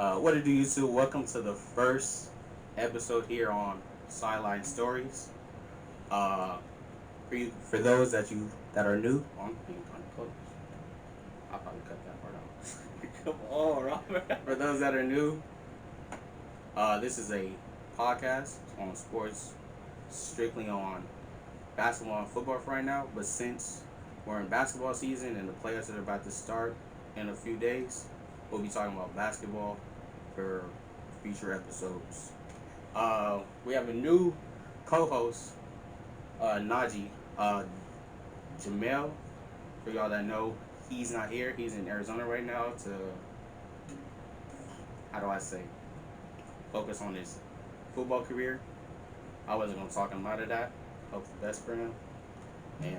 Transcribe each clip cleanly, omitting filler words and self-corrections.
What it do, YouTube? Welcome to the first episode here on Sideline Stories. Uh, for those that are new, I'm being kind of close. I'll probably cut that part out. Come on, Robert. For those that are new, this is a podcast on sports, strictly on basketball and football for right now. But since we're in basketball season and the playoffs are about to start in a few days, we'll be talking about basketball for future episodes. We have a new co-host, Nnaji. Jameal, for y'all that know, he's not here. He's in Arizona right now to, how do I say, focus on his football career. I wasn't going to talk him out of that. Hope the best for him. And,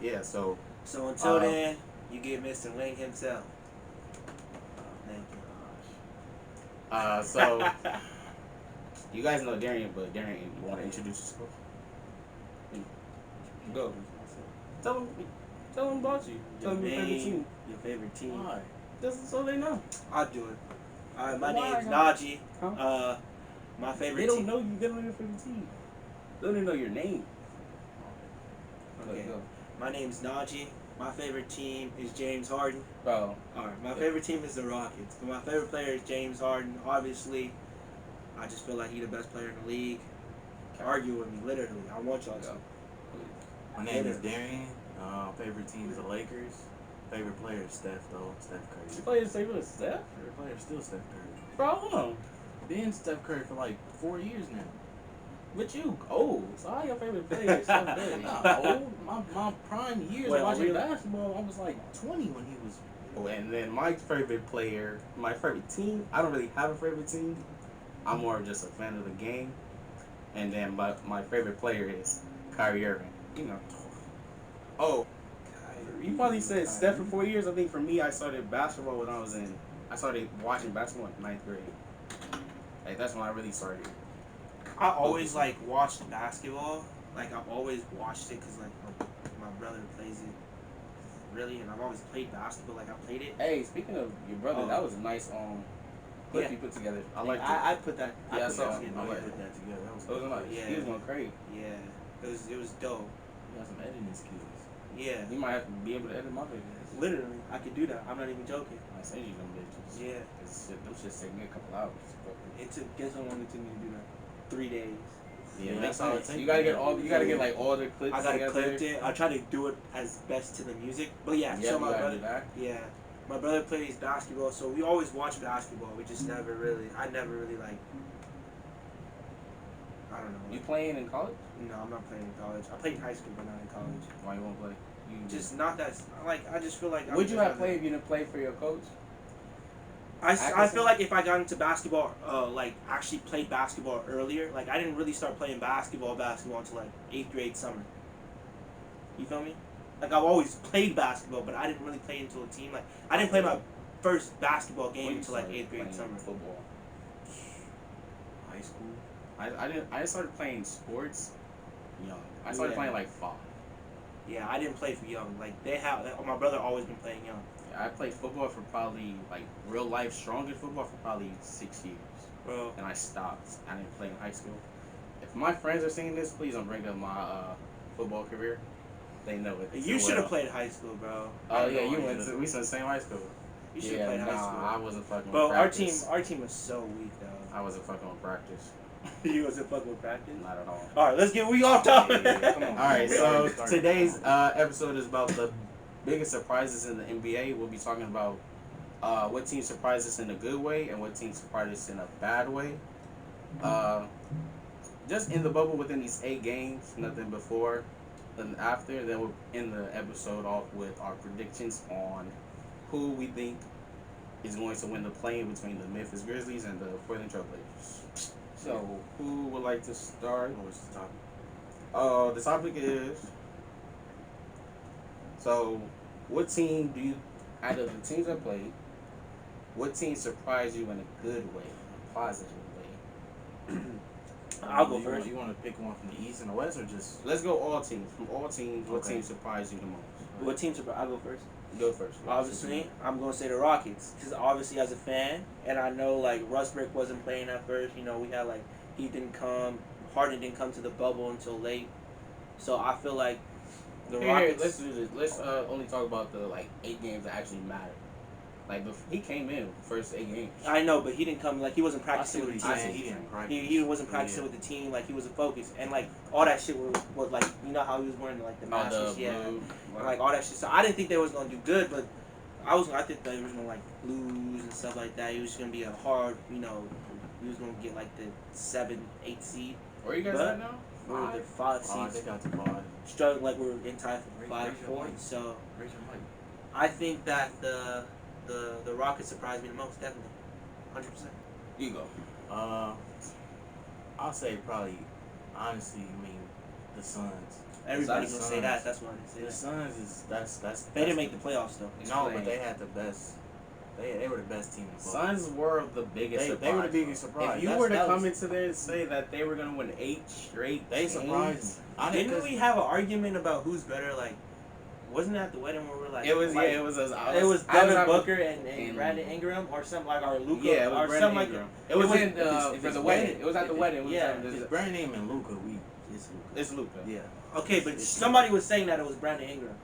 yeah, so. So until then, you get Mr. Wing himself. Thank you. So, you guys know Darian, but Darian, you want to introduce yourself? Go. Tell them about you. Tell them your favorite team. Your favorite team. Why? Just so they know. I'll do it. Alright, my Why? name's Nnaji. Huh? My favorite They don't team. know you. They don't know your favorite team. They don't even know your name. Okay. Go. My name's Nnaji. My favorite team is James Harden. Oh. Alright, my favorite team is the Rockets. But my favorite player is James Harden. Obviously, I just feel like he's the best player in the league. Argue with me, literally. I want y'all to. My name is Darian. Favorite team is the Lakers. Favorite player is Steph, though. Steph You Curry. play the same with Steph? Favorite player is still Steph Curry. For how long? Been Steph Curry for like 4 years now. But you old. So how your favorite player is Steph Curry? Not old. My prime years Wait, watching really? basketball, I was like 20 when he was. Oh, and then my favorite player, my favorite team, I don't really have a favorite team. I'm more of just a fan of the game. And then my favorite player is Kyrie Irving. You know. Oh, you probably said Steph for 4 years. I think for me, I started basketball when I started watching basketball in ninth grade. Like, that's when I really started. I always watched basketball. Like I've always watched it because my brother plays it. Really, and I've always played basketball. Like I played it. Hey, speaking of your brother, Oh. that was a nice clip Yeah. you put together. I like it. I put that. Yeah, I put saw that it. together. I like like put that together. That was It was nice. Yeah. He was going crazy. Yeah, it was dope. You got some editing skills. Yeah, You might have to be able to edit my videos. literally, I could do that. I'm not even joking. I send you them bitches. Yeah, Them shit take me a couple hours. it took. Guess how long it took me to do that? 3 days. Yeah, Yeah, makes that's how sense. it You takes. gotta get all. You gotta get like all the clips. I gotta together. clip it. I try to do it as best to the music. But yeah, Yeah, show you my gotta brother. do that. Yeah, my brother plays basketball, so we always watch basketball. We just never really. I never really I don't know. You playing in college? No, I'm not playing in college. I played in high school, but not in college. Why you won't play? You Just not that. I just feel like. Would you have played if you didn't play for your coach? I feel like if I got into basketball, actually played basketball earlier, I didn't really start playing basketball until 8th grade summer. You feel me? I've always played basketball, but I didn't really play into a team. I didn't play my first basketball game When you until started 8th grade playing summer. Football. High school. I didn't. I started playing sports young. I started Yeah. playing like 5. Yeah, I didn't play for young. My brother always been playing young. I played football for probably real life strongest football for probably 6 years, Bro, and I stopped. I didn't play in high school. If my friends are seeing this, please don't bring up my football career. They know it. you should have played high school, bro. Oh yeah, know, you I went to. should've. We went to the same high school. You should Yeah, have played high nah, I school. wasn't fucking. Bro, with our practice. team was so weak though. I wasn't fucking with practice. You wasn't fucking with practice. Not at all. All right, let's get we off topic. Yeah, come on. All right, We so already started. today's episode is about the biggest surprises in the NBA. We'll be talking about what team surprised us in a good way and what team surprised us in a bad way. Just in the bubble within these 8 games, nothing before and after. Then we'll end the episode off with our predictions on who we think is going to win the play-in between the Memphis Grizzlies and the Portland Trailblazers. So, who would like to start? What's the topic? The topic is, so what team do you, out of the teams I played, what team surprised you in a good way, a positive way? I'll go You first. You want to pick one from the East and the West, or just? Let's go all teams. From all teams, what Okay. team surprised you the most? What team? I'll go first. Go first. Obviously, I'm gonna say the Rockets because obviously as a fan, and I know like Westbrook wasn't playing at first. You know, we had like he didn't come, Harden didn't come to the bubble until late, so I feel like the Rockets. Let's do this. Let's only talk about the like 8 games that actually matter. Like he came in the first 8 games. I know, but he didn't come like he wasn't practicing with the team. He didn't practice. He wasn't practicing with the team. Like he wasn't focused, and like all that shit was like you know how he was wearing like the mask and shit, and like all that shit. So I didn't think they was gonna do good, but I think they was gonna like lose and stuff like that. It was gonna be a hard, you know, he was gonna get like the 7, 8 seed. Where you guys at now? We're the 5 seeds. They got to 5. Struggling like we're in time for 5 points. So I think that the Rockets surprised me the most, definitely, 100%. You go. I'll say probably, honestly, the Suns. Everybody's gonna say that. That's what I say. The Suns is that's. They didn't make the playoffs though. No, but they had the best. They were the best team in the bubble. Suns were the biggest surprise. They were the biggest surprise. If you were to come into there and say that they were going to win 8 straight, they surprised me. Didn't we have an argument about who's better? Like, wasn't it at the wedding where we're like, it was like, it was Devin Booker and Brandon Ingram or something like or Luka or something like that. It was for the wedding. It was at the wedding. Yeah, it's Brandon and Luka. It's Luka. Yeah. Okay, but somebody was saying that it was Brandon Ingram.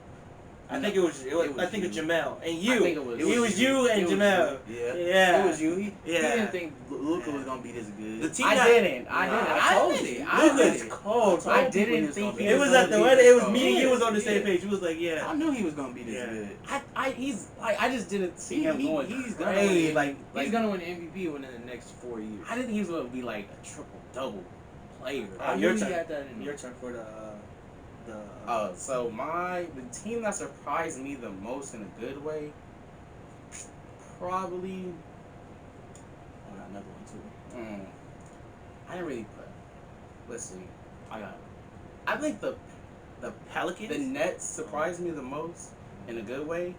I think it was Jameal and you. It was you and Jameal. Yeah. It was you. He Yeah. didn't think Luka was gonna be this good. The team I didn't. I told you. Luka's cold. I didn't think it was at the wedding. It was me and you was on the same page. He was like, yeah. I knew he was gonna be this good. I just didn't see him going. He's gonna win. He's gonna win MVP within the next 4 years. I didn't think he was gonna be like a triple double player. Your turn for the. So the team that surprised me the most in a good way, probably. I got another one too. I didn't really put. Let's see. I think the Pelicans, the Nets surprised me the most in a good way,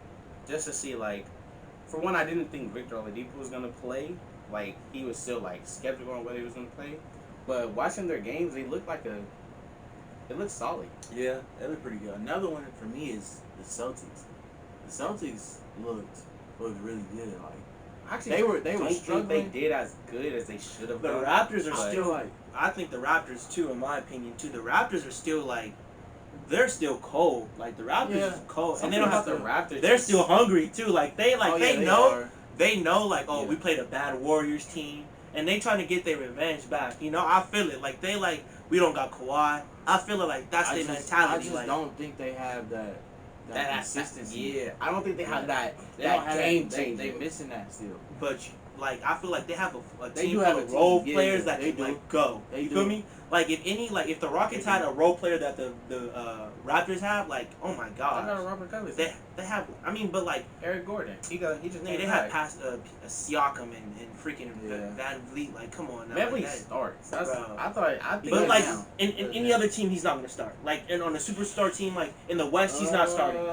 just to see like, for one, I didn't think Victor Oladipo was gonna play. Like he was still like skeptical on whether he was gonna play, but watching their games, they looked like it looked solid. Yeah, they look pretty good. Another one for me is the Celtics. The Celtics looked really good. Like actually, they were struggling. They did as good as they should have. The Raptors are still like. I think the Raptors too, in my opinion too. The Raptors are still like. They're still cold. Like the Raptors are cold, and they don't have the Raptors. They're still hungry too. Like they know. They know like we played a bad Warriors team, and they trying to get their revenge back. You know, I feel it. Like they like we don't got Kawhi. I feel it like that's their mentality. I just don't think they have that consistency. Yeah, I don't think they have that game changer. They missing that still. But like I feel like they have a They team do full have of a role team. players Yeah, that they can do. like go. They You do. feel me? Like if the Rockets had a role player that the Raptors have, like oh my I god. got a Robert Covington. They have. I mean, but like Eric Gordon. He just they have past Siakam and freaking Van Vliet. Like come on now. Van like, Vliet starts. I think. But like in any other team, he's not gonna start. Like and on a superstar team, like in the West, he's not starting.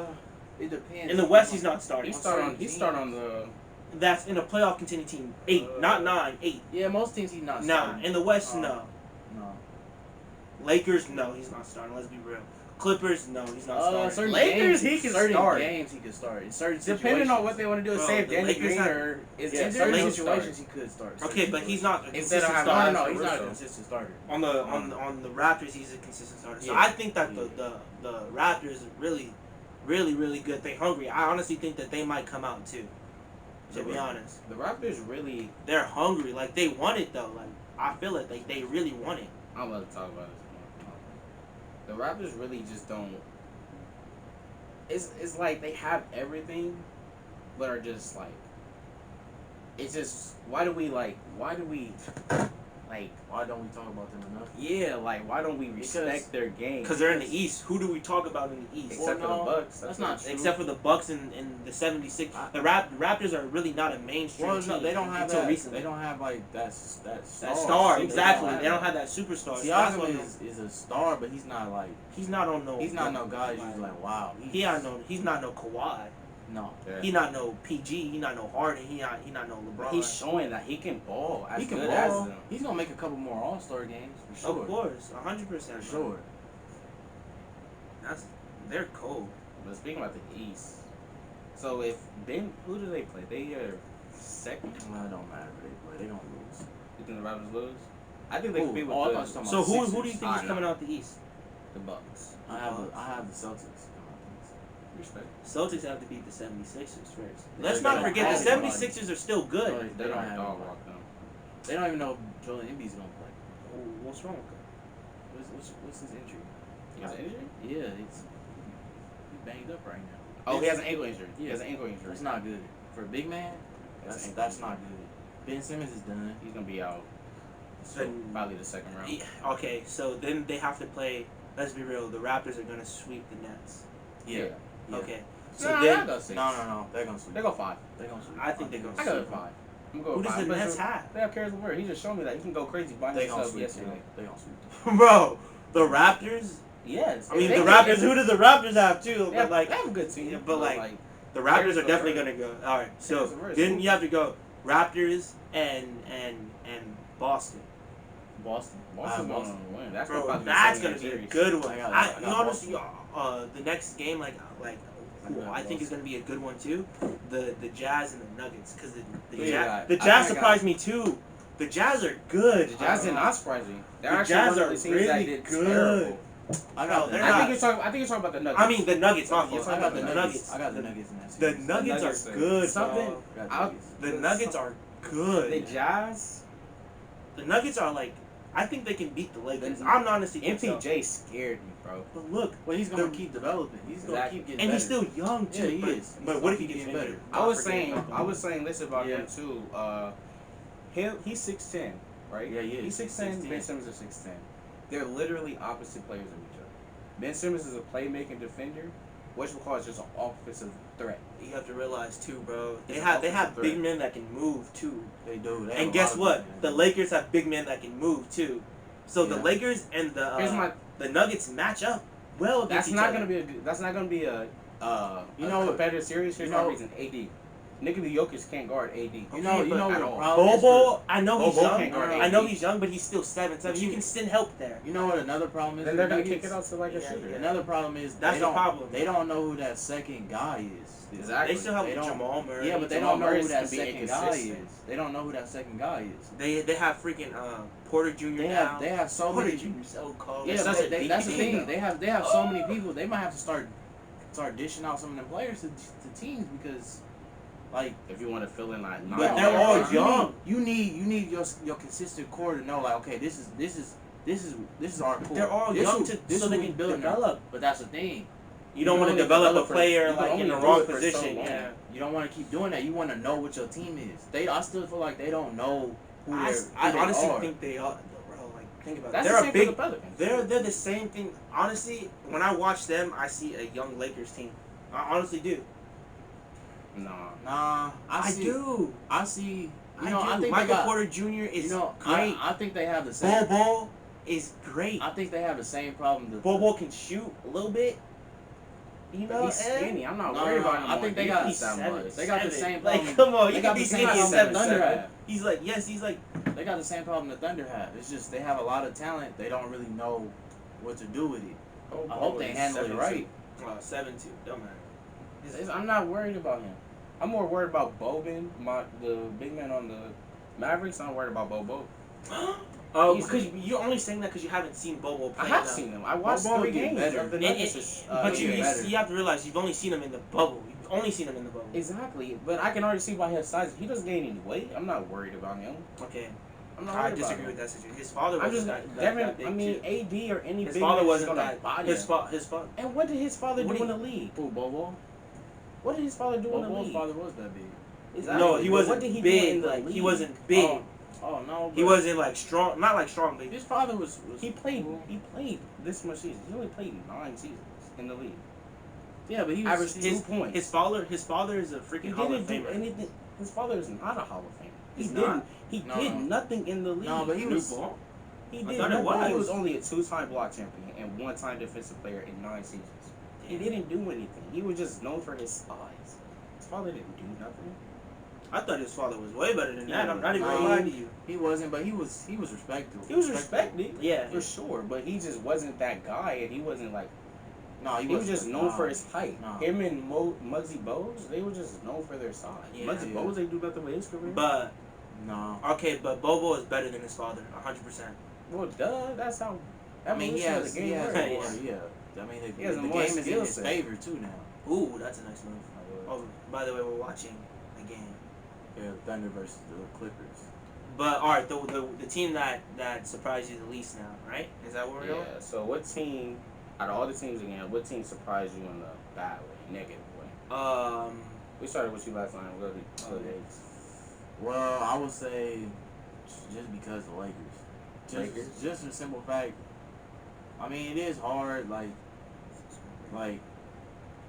It depends. In the West, he's not starting. He start on the. That's in a playoff contending team. 8, not 9. 8. Yeah, most teams he's not Nah, starting. in the West, no. No. Lakers, no, he's not starting. Let's be real. Clippers, no, he's not starting. Certain Lakers, he can certain start. games he can start. In certain Depending on what they want to do, Bro, say if the Danny Lakers Green have- or is Yeah, in certain certain situations he could start. Okay, but he's not a Instead of consistent having- starter. No, he's not a Caruso. consistent starter. On the Raptors, he's a consistent starter. So Yeah. I think that the Raptors are really, really, really good. They're hungry. I honestly think that they might come out too. To be honest, The Raptors really. they're hungry. Like they want it though. Like I feel it. They really want it. I'm about to talk about this more. The Raptors really just don't. It's like they have everything, but are just like. It's just why don't we like Why don't we talk about them enough? yeah like why don't we respect their game? Because they're in the East. Who do we talk about in the East? Except for the Bucks. That's not true. Except for the Bucks and the 76. The Raptors are really not a mainstream Well, team. no, they don't have until that. recently. They don't have like that That star, Super exactly. star. They don't have that superstar. So that's why Siakam is a star, but he's not like he's not on no. he's not no guy. You're like wow. He's not no Kawhi. No. Yeah. He not no PG. He not no Harden. He not no LeBron. He's showing that he can ball as He can good ball. as them. He's gonna make a couple more All-Star games for sure. Of course, 100%. For sure. They're cold. But speaking about the East, So if who do they play? They are second. Well, it don't matter. They don't lose. You think the Raptors lose? I think they Who? compete with Oh, I the. thought you were talking So about who do you Sixers. think is I coming know. out the East? The Bucks. I have the Celtics. Respect. Celtics have to beat the 76ers first. They Let's not don't forget the have anybody. 76ers are still good. They don't have dog anybody. walk them. They don't even know if Joel Embiid's gonna play. Oh, what's wrong with What's his injury? He has an injury? Yeah, he's banged up right now. Oh, he has an ankle injury. He Yeah. has an ankle injury. That's not good for a big man. That's not good. Ben Simmons is done. He's gonna be out. So Then- probably the second round. Yeah, okay, so then they have to play. Let's be real. The Raptors are gonna sweep the Nets. Yeah. Yeah. Okay, so No, then I go 6. No. They're gonna sweep. They go 5. They're gonna sweep. I think they're gonna I go 5. I'm going who does 5. the Nets have? They have Caris LeVert. He just showed me that he can go crazy by They gonna himself sweep. yesterday. They gonna sweep. Bro, the Raptors. Yes. I mean, They the can- Raptors. Who does the Raptors have too? They have, But like, they have a good team. yeah, but like, the Caris Raptors are LeVert. definitely gonna go. All right, so Caris LeVert is then cool. you have to go Raptors and Boston. Boston. Boston's Boston. gonna win. That's Bro, gonna that's be a gonna be a series. good one. I got You know, honestly, Boston. the next game, who Yeah, I think is Boston. gonna be a good one too. The Jazz and the Nuggets, because Yeah, the I Jazz think surprised me too. The Jazz are good. The Jazz did not surprise me. They're The actually Jazz one of are the teams that really did good. terrible. I got. they're the I not. think you're talking about the Nuggets. I mean the Nuggets. My You're fault. talking I got about the the Nuggets. I got the Nuggets in that The series. Nuggets Nuggets are are- good. something- Bro. I got the I'll- Nuggets. The Nuggets are the good. Jazz. The Nuggets are like. I think they can beat the Lakers. I'm honestly think so. MPJ scared me, bro. But look, Well, he's gonna The- keep developing. He's gonna Exactly. keep getting and better. he's still young too. Yeah, he but, is. But He's what if gonna he keep gets getting injured? better. I was forget saying about this about Yeah. him too. He's 6'10", right? Yeah, he is. He's 6'10". 6'10". Ben Simmons is 6'10". They're literally opposite players of each other. Ben Simmons is a playmaking defender. Westbrook is just an offensive threat. You have to realize too, bro. They He's have an offensive big threat. men that can move too. They do. They have And a guess lot of what? big The men. Lakers have big men that can move too. So the Yeah. Lakers and Here's my. the Nuggets match up well against That's each not other. gonna be a. That's not gonna be a. You know what? competitive series. Here's You my know- reason. AD. Nikola Jokic can't guard AD. You know but what at the all. problem is Bobo, I know he's Bobo young. can't guard I know AD. he's young, but he's still 7'7". But You you- can send help there. You know what another problem is? Then for they're the gonna Nuggets? kick it out to like a Yeah, shooter. yeah. Another problem is That's they the don't, problem. They don't know who that second guy is. Exactly. They still have They don't- Jamal Murray. Yeah, but they Jamal don't know Murray who that can be second guy inconsistent. is. They don't know who that second guy is. They have freaking Porter Jr. They now. have so Porter many. Jr. so cold. Yeah, They're but such a they, big that's the team. thing. They have so many people. They might have to start dishing out some of them players to teams because, like, If you want to fill in like. But nine they're all guards. young. You need your consistent core to know, like, okay, this is our core. They're all This young is- to this so is they what can we building on. develop. But that's the thing. You don't You want can to only develop a develop for- player you can like only in the do wrong it for so position. long. Yeah. You don't want to keep doing that. You want to know what your team is. I still feel like they don't know who I they honestly are. think they are. Bro, like think about it. That's They're the a same big. for the Pelicans. They're the same thing. Honestly, when I watch them, I see a young Lakers team. I honestly do. Nah. Nah, I see, do. I see. I I do. think Michael they got, Porter Jr. is you know, great. I think they have the same. Bobo is great. I think they have the same problem. Bobo can shoot a little bit. You know, He's skinny. I'm not No, worried no, about him. I on think they defense got- He's that 7'. much. They got the same problem. Like, come on, They you got can be the same skinny and problem the 7'7". Thunder have. He's like, yes, he's like. They got the same problem the Thunder have. It's just they have a lot of talent. They don't really know what to do with it. I hope they handle it right. 7'2". Don't matter. I'm not worried about him. I'm more worried about Boban, the big man on the Mavericks. I'm worried about Bobo. Oh, He's- because you're only saying that because you haven't seen Bobo play. I have enough. seen him. I watched Bobo 3 getting games better. of the And- Nuggets. But you, getting better. you have to realize you've only seen him in the bubble. You've only seen him in the bubble. Exactly, but I can already see by his size. He doesn't gain any weight. I'm not worried about him. Okay, I'm not I worried disagree about with him. that situation. His father I'm wasn't just that Devin. big I mean, too. AD or any His big father man is wasn't gonna that. body His him. father. And what did his father What do do in the league? Who, Bobo? What did his father do in the Bobo's league? father was that big. Exactly. No, he But wasn't what did he do big. in the Like he league? wasn't big. Oh no. He but wasn't like strong. Not like strong, but His father was He played. He played this much season. He only played 9 seasons in the league. Yeah, but he was. Averaged 2 points. his father is a freaking He Hall of didn't do Famer. anything. His father is not a Hall of Famer. He's He didn't. He No, did no. nothing in the league. No, but he was. He I did thought it nothing. He was. was only a 2-time block champion and 1-time defensive player in 9 seasons. He didn't do anything. He was just known for his size. His father didn't do nothing. I thought his father was way better than that. Yeah. I'm not even No. gonna lie to you. He wasn't, but he was respectable. He was respected, Yeah. for sure, but he just wasn't that guy, and he wasn't like No, he was just known for his height. No. Him and Muggsy Bogues, they were just known for their size. Yeah. Muggsy Bogues ain't do nothing with his career. But no. Okay, but Bobo is better than his father, 100%. Well, duh. That's how. I mean, he has the game more. works. Yeah. I mean, the has game more is in skill his set. favor too now. Ooh, that's a nice move. Oh, by the way, we're watching a game. Yeah, Thunder versus the Clippers. But all right, the team that surprised you the least now, right? Is that what we're going? Yeah. So what team, out of all the teams again, what team surprised you in the bad way, negative way? We started with you last time. We'll go to Yates. Well, I would say just because the Lakers. Just a simple fact. I mean, it is hard, like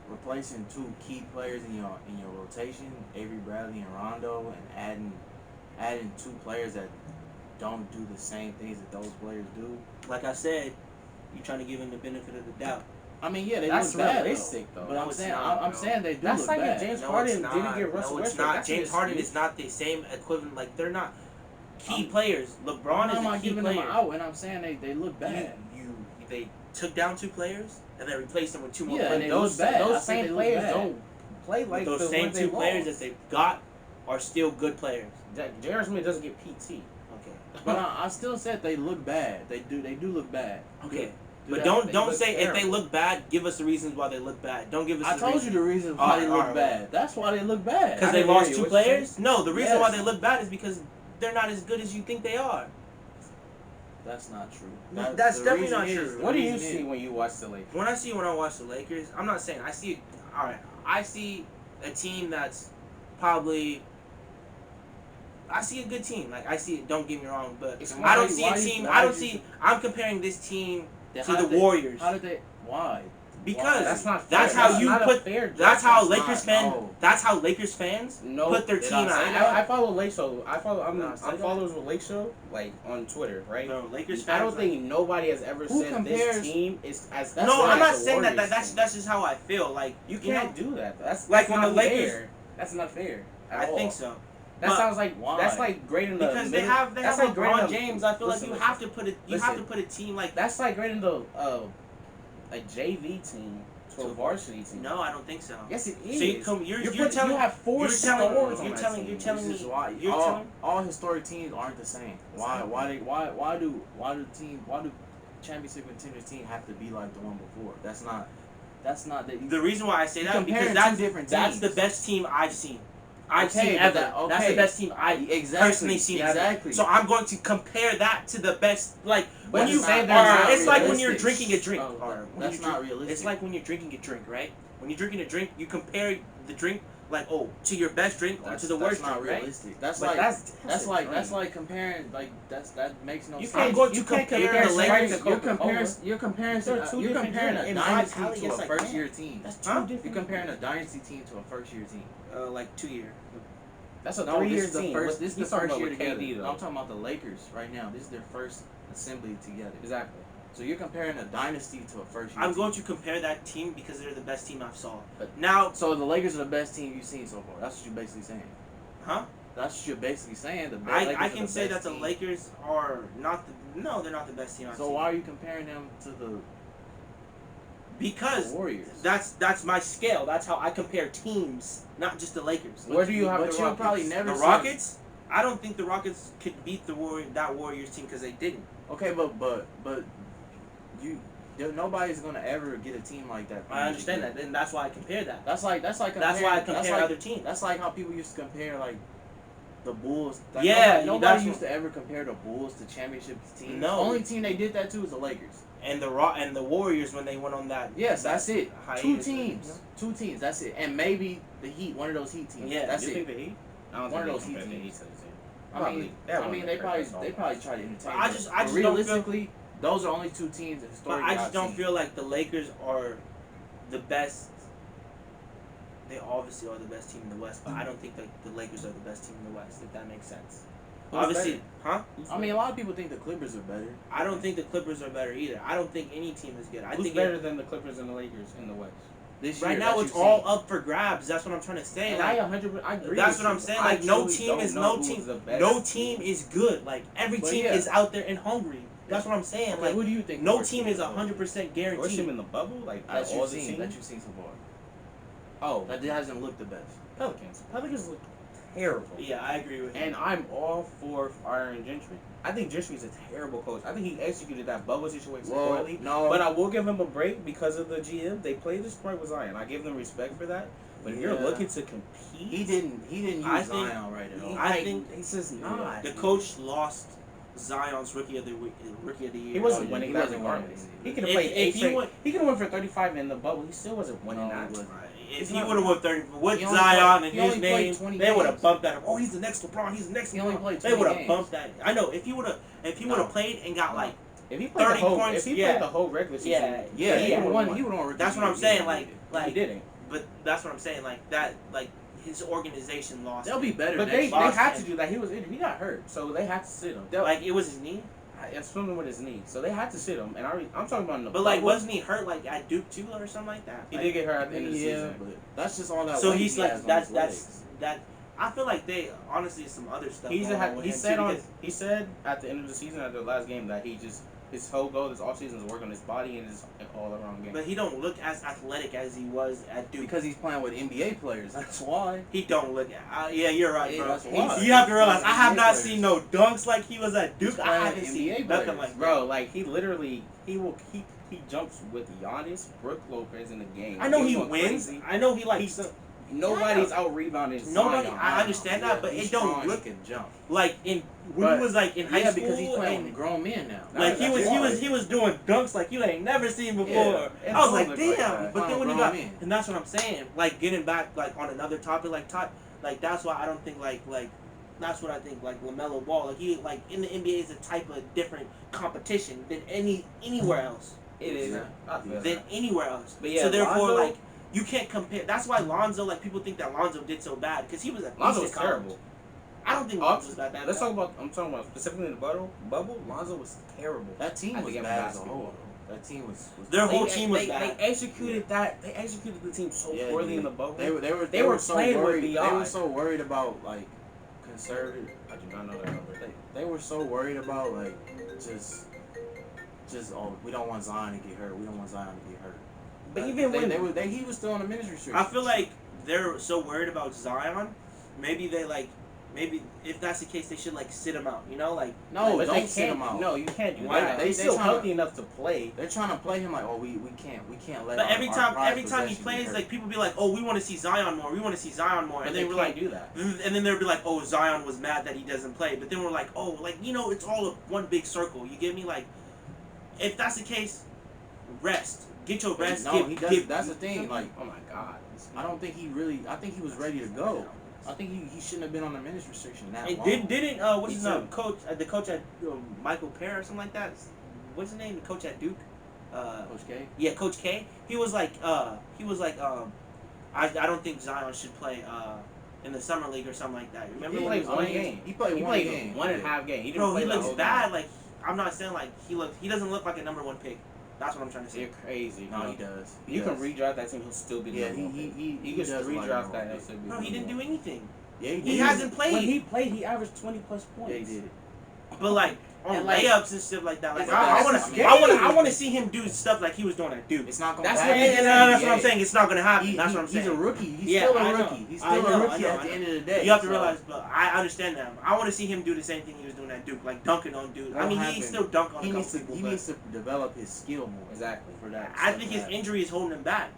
replacing two key players in your rotation, Avery Bradley and Rondo, and adding two players that don't do the same things that those players do. Like I said, you're trying to give him the benefit of the doubt. I mean, yeah, they That's look bad, realistic, though. But No, I'm it's saying, not, I'm bro. saying they do That's look like bad. if James No, Harden it's not. didn't get Russell No, it's Westbrook. not. That's James an Harden excuse. is not the same equivalent. Like, they're not key players. LeBron I'm is a not key giving player. them out, and I'm saying they look bad. They took down two players and then replaced them with two more Yeah, and players. they look bad. I Those said they same look players bad. don't play like Those the same ones they two players lost. that they've got are still good players. J.R. Smith doesn't get PT. Okay. But I still said they look bad. They do look bad. Okay. Do But that. don't look say if they terrible. look bad, give us the reasons why they look bad. Don't give us I the told reason. you the reason why Alright, they look alright, bad. That's why they look bad. Because I they didn't lost hear two you. What you players? No, the reason Yes. why they look bad is because they're not as good as you think they are. That's not true. That's the definitely reason not is- true. the What do you reason see is- when you watch the Lakers? When I watch the Lakers, I'm not saying I see. All right, I see a team that's probably. I see a good team. Like I see it. Don't get me wrong, but It's I don't why- see why a you- team. why I don't you- see. I'm comparing this team Then to how the did they- Warriors How did they? Why? because That's not fair. that's how you not a put. fair That's how That's Lakers not- fans. no. That's how Lakers fans No, put their did team I say out. that? I follow Lake Show. I'm No, say that. followers with Lake Show like on Twitter, right? No, Lakers fans. I don't think nobody has ever Who said compares- this team is as. That's No, why I'm not as the saying that. Warriors That's team. that's just how I feel. Like You you know, can't do that. That's Like that's when not the Lakers- fair. That's not fair. I At all. think so. That But sounds like why? that's like grading the Because they middle- have that's like grading LeBron the- James. I feel like listen, you listen. have to put it. You have to put a team like. That's like grading the a JV team to a varsity team. No, I don't think so. Yes, it So is. you're telling you have four you're telling stars on you're that telling team. you're telling This is me why you're telling all historic teams aren't the same. Why do championship contenders team have to be like the one before? That's not the reason why I say You're that because comparing two different that's the teams. best team I've seen. I've Okay, seen but ever. that- That's okay. the best team I've Exactly, personally seen exactly. ever. So I'm going to compare that to the best. Like But when you, it's not- or that's not it's like when you're realistic. drinking a drink. Oh, Or when that's you not drink- realistic. It's like when you're drinking a drink, right? When you're drinking a drink, you compare the drink like to your best drink or to the worst not drink, right? realistic. That's But like that's a that's drink. like comparing like that makes no You sense. I'm can't- going you to can't compare compare the Sprite Lakers. to Coca-Cola. You're comparing They're two you're different comparing a drinks. In dynasty vitality, to yes, a I first can. year team. That's two Huh? different. You're comparing a dynasty team to a first year team. Like 2 year. That's a No, 3 this year is the team. first. This is the He's talking first year about together. KD, No, though. I'm talking about the Lakers right now. This is their first assembly together. Exactly. So you're comparing a dynasty to a first year. I'm team. going to compare that team because they're the best team I've saw. But- Now, So the Lakers are the best team you've seen so far. That's what you're basically saying. huh? That's what you're basically saying. The I Lakers are can the say best that the team. Lakers are not the no, they're not the best team I've So seen. why are you comparing them to the Because Warriors? that's my scale. That's how I compare teams, not just the Lakers. Where do you have But the you'll Rockets? probably never The see- Rockets? I don't think the Rockets could beat that Warriors team because they didn't. Okay, but nobody's gonna ever get a team like that. I understand that, and that's why I compare that. That's like That's why I compare other teams. That's like how people used to compare like the Bulls. Like, Yeah, nobody that's used to ever compare the Bulls to championship teams. No. The only team they did that to is the Lakers. And the Warriors when they went on that. Yes, that's it. hiatus, Two teams. That's it. And maybe the Heat, one of those Heat teams. Yeah, that's You it. think the Heat? I don't One think of they those compare Heat the teams. Heat to the team. I mean, they probably try to entertain. I them. just But don't realistically, those are only two teams that But historically I just I've don't seen. feel like the Lakers are the best. They obviously are the best team in the West, but I don't think that the Lakers are the best team in the West. If that makes sense. Who's Obviously, huh? I mean, a lot of people think the Clippers are better. I don't think the Clippers are better either. I don't think any team is good. I Who's think better than the Clippers and the Lakers in the West? This right year, now that it's you've all seen. up for grabs. That's what I'm trying to say. And Like, I agree. that's with what I'm you. saying. I Like no truly team don't is know no who's team. the best No team is good. Like every But team yeah. is out there and hungry. That's what I'm saying. Okay, Like, who do you think? no worst team in is the bubble? 100% Worst team guaranteed. in the bubble, like that out of all you've the seen teams. that you've seen so far. Oh, That hasn't looked the best. Pelicans. Pelicans look terrible. Yeah, I agree with you. And I'm all for firing Gentry. I think Gentry's a terrible coach. I think he executed that bubble situation poorly. No, But I will give him a break because of the GM. They played this smart with Zion. I give them respect for that. But if you're Yeah. looking to compete, he didn't use I think- Zion right at all. I think he's just not. the coach lost Zion's rookie of the year. He wasn't Oh, winning he that wasn't regardless. winning. He could have If- played if 8 he straight. went- He could have went for 35 in the bubble. He still wasn't winning No, that. he wasn't. If He's he not- would have won 30 with He only Zion played- and he his only played name, 20 they would have games. bumped that up. Oh, he's the next LeBron. He's the next He only LeBron. played They 20 would have games. bumped that. I know if he would have played and got No. like If he played 30 the whole, points, if he yeah. played the whole regular season, Yeah. Yeah, he would won. have won. That's what I'm saying. Like he didn't. but that's what I'm saying. Like that. Like his organization lost. They'll be better. But next they year. lost had to him. do that. He was injured. He got hurt, so they had to sit him. Like it was his knee. It's something with his knee, so they had to sit him. And I'm talking about in the But like, bubble. wasn't he hurt like at Duke too or something like that? He Like, did get hurt at the end of the Yeah, season. but that's just all that. So weight he's he like has on that's his legs. that. I feel like they honestly some other stuff. He going on with he him, said too, on because- he said at the end of the season at the last game that his whole goal this offseason is work on his body and his all around game. But he don't look as athletic as he was at Duke. Because he's playing with NBA players. That's why. He don't look. Yeah, you're right, Yeah, bro. that's why. You have to realize I have NBA not players. seen no dunks like he was at Duke. He's I playing haven't with seen NBA nothing players. like that. Bro, like he jumps with Giannis, Brook Lopez in the game. I know He's he going wins. crazy. I know he like He's nobody's out rebounding. Nobody- Zion. I understand that, but he's it don't strong, look- He can jump. like in when But- he was like in high Yeah, school. because he's playing and- with grown men now. like That's why. he was doing dunks like you ain't never seen before. Yeah, it I was don't like, look damn. like that. But then when he Grown got, men. and that's what I'm saying. Like getting back like on another topic, like that's why I don't think like that's what I think like LaMelo Ball like he like in the NBA is a type of different competition than anywhere else. It is. I feel Than that. anywhere else. But yeah, so therefore Lonzo- like you can't compare. That's why Lonzo like people think that Lonzo did so bad because he was a Lonzo beast was in college. terrible. I don't think Lonzo was that bad. Let's talk about. I'm talking about specifically in the bubble. Lonzo was terrible. That team I was think bad I'm as a basketball. whole. That team was Their whole They- team was they, bad. They executed that. They executed the team so Yeah, poorly dude. in the bubble. They were so playing with worried. the They were odds. so worried about like conservative. I do not know that number. They were so worried about like just oh, we don't want Zion to get hurt. We don't want Zion to get hurt. But even when he was still on the minutes restriction. I feel like they're so worried about Zion. Maybe if that's the case, they should like sit him out. You know, like no, but don't they sit can't. him out. No, you can't do Why that. not? He's They still tryna- healthy enough to play. They're trying to play him like, oh, we can't let. But our every prized time he possession plays, get like people be like, oh, we want to see Zion more. We want to see Zion more. But And they then we're can't like, do that. and then they'll be like, oh, Zion was mad that he doesn't play. But then we're like, oh, like it's all one big circle. You get me? Like, if that's the case, rest. Get your rest. No, give, he does. give, That's the thing. Like, Oh my god. I don't think he really. I think he was ready to go. I think he shouldn't have been on the minutes restriction that And long. didn't what's Me his too. name? Coach the coach at Michael Perry or something like that. What's his name? The coach at Duke. Coach K. Yeah, Coach K. He was like I don't think Zion should play in the summer league or something like that. Remember He when played he was one playing? game. He played one game. one and a half game. He didn't Bro, play he the looks whole bad. game. Like I'm not saying like he doesn't look like a number one pick. That's what I'm trying to say. You're crazy. No, bro. he does. You can redraft that team. He'll still be the Yeah, number one pick. he You can does look like redraft number that. one And pick. still be No, the he didn't number do anything. Yeah, He hasn't played. When he played, he averaged 20 plus points. Yeah, he did. But like on And, like, layups and stuff like that. Like It's I not- want it's to not- I want to see him do stuff like he was doing at Duke. It's not gonna. That's happen. what he did. That's what I'm saying. It's not gonna happen. He- That's he- what I'm saying. He's a rookie. He's Yeah, still I a know. rookie. He's I still know, a rookie I at the know. end of the day. You have to so- realize, but I understand that. I want to see him do the same thing he was doing at Duke, like dunking on dudes. I Won't mean, he happen. still dunk on He a needs couple to. people, He but needs to develop his skill more. Exactly. For that. I think his injury is holding him back.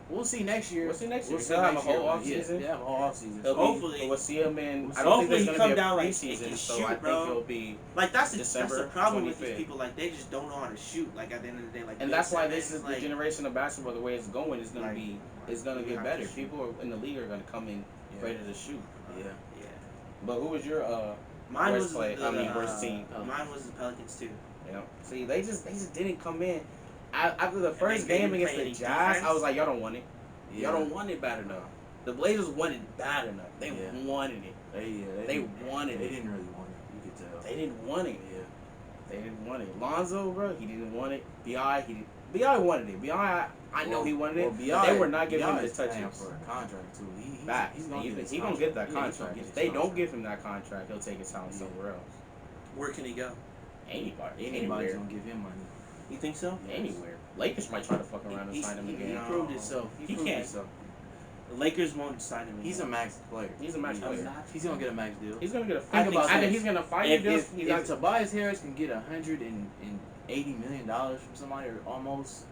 We'll see next year. We'll see next year. We'll see He'll have next a whole year. offseason. Yeah, a whole offseason. He'll be- Hopefully. we'll see him in. Hopefully I don't think he there's come going to be a down, like, he preseason, can so shoot, I think bro. he'll be. Like that's the December problem with these 25th. people. Like they just don't know how to shoot. Like at the end of the day, like And Ben that's why Simmons, this is like, the generation of basketball. The way it's going is going Like, to be. It's going to you get have better. to shoot. People in the league are going to come in Yeah. ready to shoot. Yeah. yeah. But who was your Mine worst was play? the, I mean, worst team. Mine was the Pelicans too. You know, see, they just didn't come in. After the first they game didn't against play the any Jazz, defense. I was like, y'all don't want it. Yeah. Y'all don't want it bad enough. The Blazers wanted it bad enough. They Yeah. wanted it. They didn't- wanted They it. didn't really want it. You could tell. They didn't want it. Yeah. They didn't want it. Lonzo, bro, he didn't want it. Bi wanted it. Bi, I know he wanted it. Well, But they were not giving him B.I. the is paying touches. for a contract too. Back. He's gonna get his He gonna contract. get that Yeah, he's gonna contract. get his If they don't contract. give him that contract, he'll take his talent somewhere else. Where can he go? Anybody. Anybody's Anywhere. gonna give him money. You think so? Anywhere. Lakers might try to fuck around and sign him He again. proved himself. He proved can't. himself. The Lakers won't sign him. He's a max player. He's a max player. He's gonna get a max deal. He's gonna get a. Think he's gonna fight If Tobias Harris can get $180 million from somebody or almost,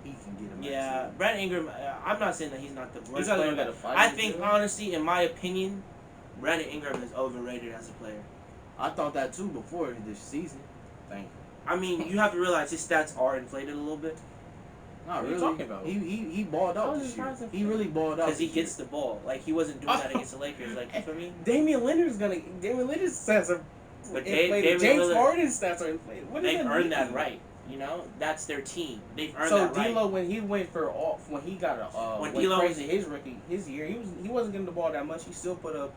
he can get a max deal. Brandon Ingram. I'm not saying that he's not the worst He's player. got a fight. I think honestly, in my opinion, Brandon Ingram is overrated as a player. I thought that too before this season. Thank you. I mean, you have to realize his stats are inflated a little bit. Not What are really. you talking about? He balled How out is this his year. stats He really balled out Because he this gets the ball. Like, he wasn't doing that against the Lakers. Like, you feel me? Damian Lillard's stats are But inflated. James James Lillard- Harden's stats are inflated. What does They've that earned mean? that right. You know? That's their team. They've earned So that right. D'Lo, when he went for when he got When went D'Lo crazy his year, he wasn't getting the ball that much. He still put up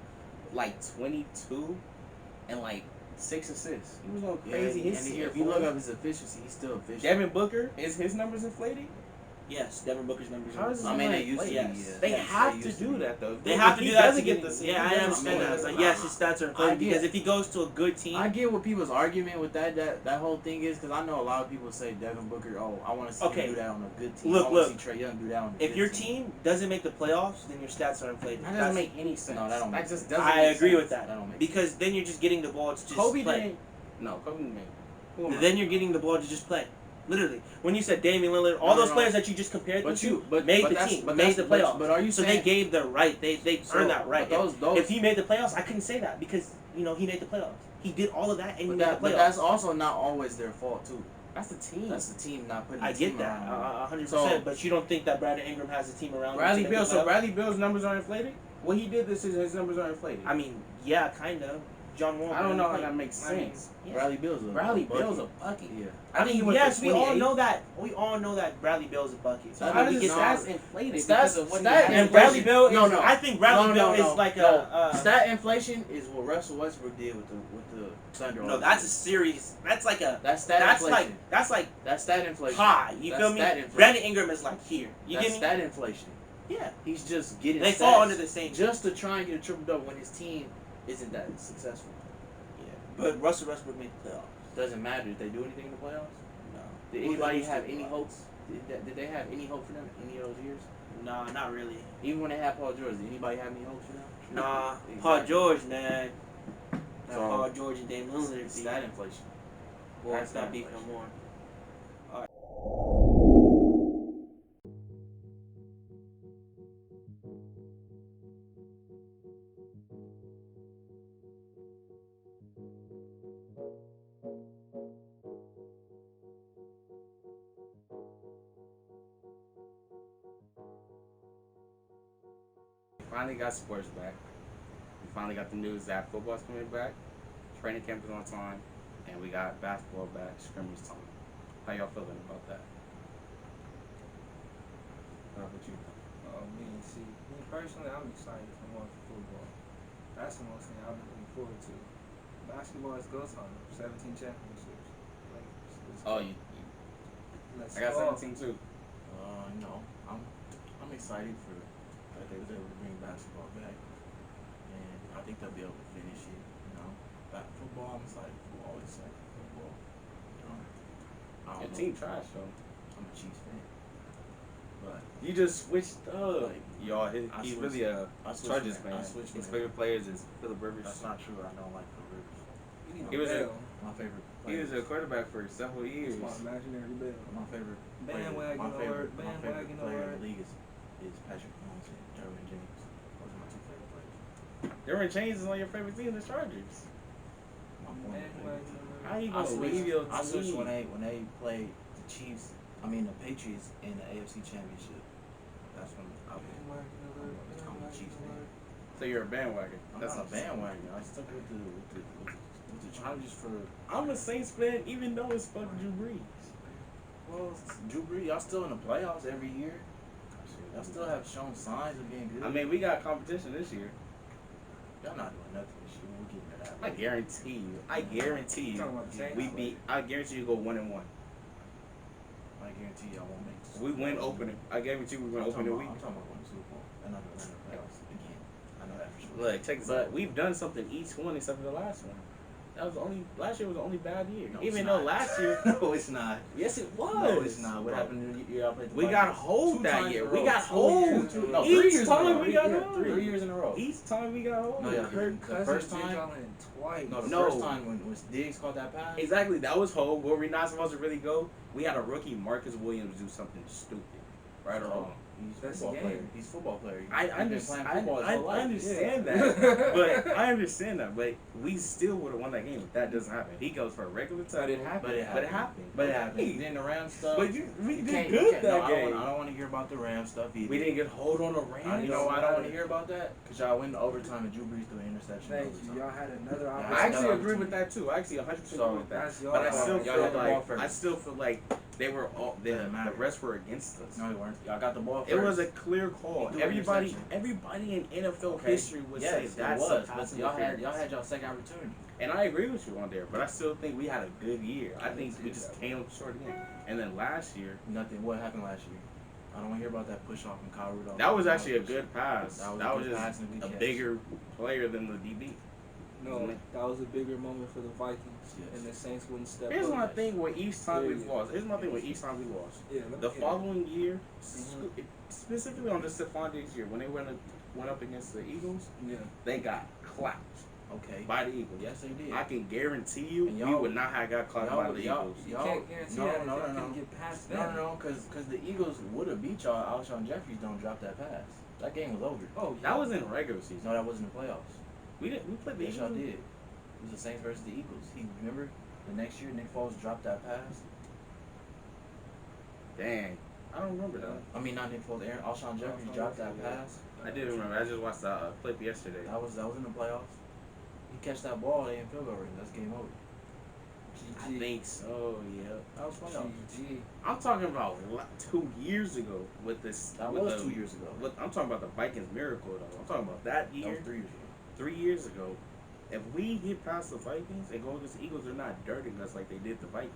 like 22 and like 6 assists. He was going crazy his year. If you look up his efficiency, he's still efficient. Devin Booker, is his numbers inflated? Yes, Devin Booker's numbers. How is his I mean, number they used to be. inflated? Yes. They Yes, have they to used to do be. that though. They have If to he do that to doesn't get the the. same, Yeah, I he doesn't understand score. that. It's like, yes, his stats are inflated get- because if he goes to a good team, I get what people's argument with that whole thing is because I know a lot of people say Devin Booker. Oh, I want to see Okay. him do that on a good team. Look, I want to look. see Trae Young do that on a if good your team doesn't make the playoffs, then your stats are inflated. That doesn't make any sense. No, that don't make just sense. doesn't. I make agree sense. with that That don't make because then you're just getting the ball to just Kobe play. didn't. No, Kobe didn't. Who am I? Then you're getting the ball to just play. Literally, when you said Damian Lillard, all those players that you just compared them to made the team, made the playoffs. But are you so saying they gave the right? They earned that right. Those, If he made the playoffs, I couldn't say that because he made the playoffs. He did all of that and he made the playoffs. but that's also not always their fault too. That's the team. That's the team not putting. I the get team that, around him. 100%. So- But you don't think that Brandon Ingram has a team around Bradley him to make Beal. the So playoffs? Bradley Beal's numbers are inflated. What he did this season, his numbers are inflated. I mean, yeah, kind of. John Wall. I don't know how that makes I mean, sense. yeah. Bradley Beal's a Bradley bucket. Beal's a bucket. Yeah. I think he mean, went yes, for we all 28. know that. We all know that Bradley Beal's a bucket. So I how mean, does we his get that. stats inflated Stats- because of what he stat had? And Bradley Beal is. No. I think Bradley Beal is like a. Stat inflation is what Russell Westbrook did with the Thunder. No, that's a series. That's like a. That's stat That's inflation. like Stat inflation. high. You That's feel me? stat inflation. Brandon Ingram is like here. You That's get me? stat inflation. Yeah. He's just getting. They stats fall under the same. just to try and get a triple double when his team isn't that successful. Yeah. But Russell Westbrook made the playoffs. Doesn't matter. Did they do anything in the playoffs? No. Did anybody have any hopes? Did they have any hope for them any of those years? Nah, not really. Even when they had Paul George, did anybody have any hopes for them? Nah, Exactly. Paul George, man. That So, Paul George and Dame Lillard. It's stat inflation. Boy, That's it's not stat beef no inflation. more. We finally got sports back. We finally got the news that football's coming back. Training camp is on time, and we got basketball back. Scrimmage time. How y'all feeling about that? How about you? Me personally, I'm excited for more football. That's the most thing I've been looking forward to. Basketball is go time, 17 championships. Oh, Let's I got go. 17 too. No, I'm excited for that they was able to bring basketball back, and I think they'll be able to finish it. Football, I'm excited. Always excited for football. I Your don't know. team trash though. I'm a Chiefs fan, but You just switched up. Like, Y'all, I he's switched- really a I switched Chargers man. fan. I switched His man. favorite players is Phillip Rivers. That's not true. I don't like the Rivers. You need He a was a- bell. My favorite. He was a quarterback for several years. It's my imaginary bell. My favorite. Bandwagon my favorite, alert, my favorite bandwagon player in alert. the league is Patrick Mahomes and Derwin James. Those are my two favorite players. Derwin James is on your favorite team, the Chargers. My former favorite team. How you I gonna leave your switched team? when they played the Chiefs. The Patriots in the AFC Championship. That's when I Bandwagon alert, become a Chiefs fan. bandwagon alert. So you're a bandwagon. I'm That's not a what I'm saying. bandwagon. I stuck with the Chargers for. I'm a Saints fan, even though it's fucking Drew Brees. Well, Drew Brees, y'all still in the playoffs every year. Y'all still have shown signs of being good. I mean, we got competition this year. y'all not doing nothing this year. We're getting to that. I guarantee you. I guarantee you. Talking about the Saints. We beat. I guarantee you go 1-1. I guarantee y'all won't make this. We win opening. I guarantee you we win I'm talking opening about, week. I'm talking about winning the Super Bowl. They're not going to win the playoffs again. I know that for sure. Look, check this out. We've done something each one except for the last one. That was only last year was the only bad year. No, Even it's though not. last year, No, it's not. yes, it was. No, it's not. What happened the year y'all played the We got Vikings? hold Two that times year. in a We row. got 2 hold. years in a row. No, 3 Each years in a time row. we got Yeah, hold. 3 years in a row. Each time we got hold. No, y'all Kirk didn't. The Cousins first did time. y'all in twice. No, the No. first time when Diggs caught that pass. Exactly, that was hold. Were we not supposed to really go? We had a rookie, Marcus Williams, do something stupid, right or wrong. He's a That's football the player. game. He's a football player. I He's been understand. playing football his whole life. Understand Yeah. that, but I understand that. But we still would have won that game if that doesn't happen. He goes for a regular touchdown. But it happened. But it happened. But it happened. Hey. Then the Rams stuff. But we You did can't- good you can't- that no, game. I don't want to hear about the Rams stuff either. We didn't get hold on the Rams. You know why I don't want to hear about that? Because y'all went to overtime and Drew Brees threw an interception. in Thank you. overtime. Y'all had another Yeah, I actually another agree with that too. I actually 100% So, agree with that. That's y'all. But I still y'all feel had the ball like first. I still feel like they were all the Doesn't matter. rest were against us. No, they weren't. Y'all got the ball first. It was a clear call. He threw an Everybody in NFL Okay. history would yes, say it that's was. a But pass y'all had interference. y'all second opportunity. And I agree with you on there, but I still think we had a good year. I I think didn't we see just that. came up short again. And then last year, Nothing. What happened last year? I don't want to hear about that push off from Kyle Rudolph. that was actually a good pass. That was That a was good pass just and a a good catch. bigger player than the DB. No, that was a bigger moment for the Vikings, Yes. and the Saints wouldn't step Here's up. my thing with each time we Period. lost. Here's my thing with each time we lost. Yeah, let me The hear it. following year, specifically on the Stephon Diggs year, when they went up against the Eagles, Yeah. they got clapped Okay. by the Eagles. Yes, they did. I can guarantee you, And we y'all- would not have got clapped by the Eagles. You can't guarantee no, that if no, y'all no, couldn't no. get past No, them. no, because the Eagles would have beat y'all. Alshon Jeffries don't drop that pass. That game was over. Oh, That was in regular season. No, that wasn't the playoffs. We didn't. We played the Yes, y'all Eagles. did. It was the Saints versus the Eagles. He remember the next year Nick Foles dropped that pass. Dang, I don't remember that. I mean, not Nick Foles. Alshon Jeffries Alshon dropped that Jeffries, yeah. pass. I did remember. I just watched the clip yesterday. That was in the playoffs. He catch that ball, they in field goal range. That's game over. I GG. think so. Yeah, that was playoffs. GG. I'm talking about 2 years ago with this. That with was the, 2 years ago. I'm talking about the Vikings miracle though. I'm talking about that That year, was 3 years ago. 3 years ago. If we get past the Vikings and go against the Eagles, they're not dirting us like they did the Vikings.